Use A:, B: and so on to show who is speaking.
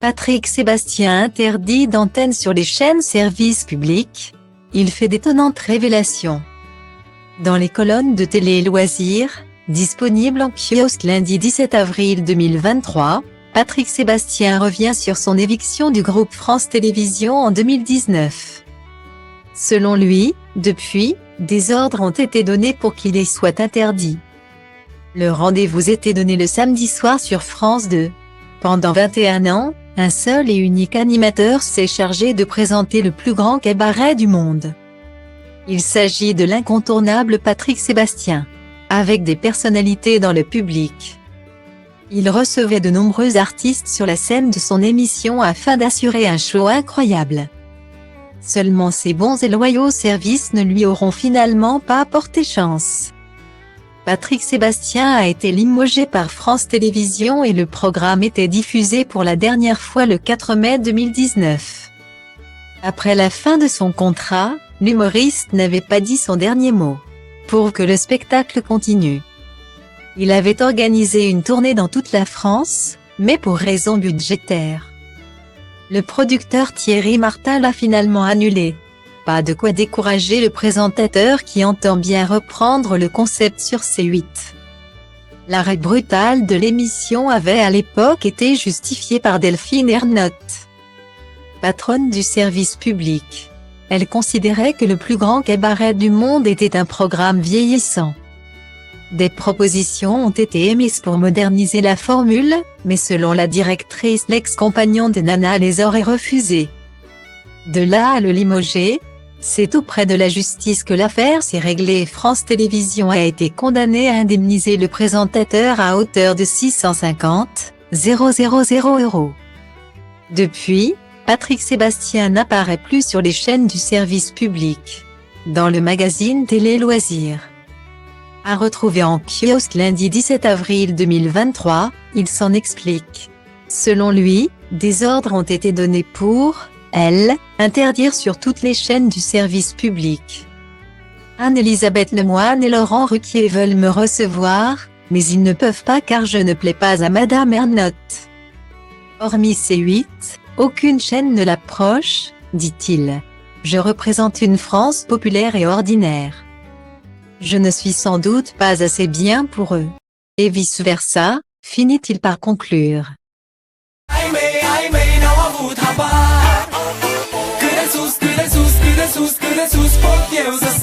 A: Patrick Sébastien interdit d'antenne sur les chaînes services publics. Il fait d'étonnantes révélations. Dans les colonnes de Télé Loisirs, disponibles en kiosque lundi 17 avril 2023, Patrick Sébastien revient sur son éviction du groupe France Télévisions en 2019. Selon lui, depuis, des ordres ont été donnés pour qu'il y soit interdit. Le rendez-vous était donné le samedi soir sur France 2. Pendant 21 ans, un seul et unique animateur s'est chargé de présenter le plus grand cabaret du monde. Il s'agit de l'incontournable Patrick Sébastien, avec des personnalités dans le public. Il recevait de nombreux artistes sur la scène de son émission afin d'assurer un show incroyable. Seulement ses bons et loyaux services ne lui auront finalement pas porté chance. Patrick Sébastien a été limogé par France Télévisions et le programme était diffusé pour la dernière fois le 4 mai 2019. Après la fin de son contrat, l'humoriste n'avait pas dit son dernier mot. Pour que le spectacle continue. Il avait organisé une tournée dans toute la France, mais pour raisons budgétaires. Le producteur Thierry Martin l'a finalement annulé. Pas de quoi décourager le présentateur qui entend bien reprendre le concept sur C8. L'arrêt brutal de l'émission avait à l'époque été justifié par Delphine Ernotte, patronne du service public. Elle considérait que le plus grand cabaret du monde était un programme vieillissant. Des propositions ont été émises pour moderniser la formule, mais selon la directrice, l'ex-compagnon de Nana les aurait refusées. De là à le limoger, c'est auprès de la justice que l'affaire s'est réglée et France Télévisions a été condamnée à indemniser le présentateur à hauteur de 650 000 €. Depuis, Patrick Sébastien n'apparaît plus sur les chaînes du service public. Dans le magazine Télé Loisirs. À retrouver en kiosque lundi 17 avril 2023, il s'en explique. Selon lui, des ordres ont été donnés pour interdire sur toutes les chaînes du service public. Anne-Elisabeth Lemoine et Laurent Ruquier veulent me recevoir, mais ils ne peuvent pas car je ne plais pas à Madame Ernotte. Hormis C8, aucune chaîne ne l'approche, dit-il. Je représente une France populaire et ordinaire. Je ne suis sans doute pas assez bien pour eux. Et vice-versa, finit-il par conclure.
B: 그래 sus, por Dios.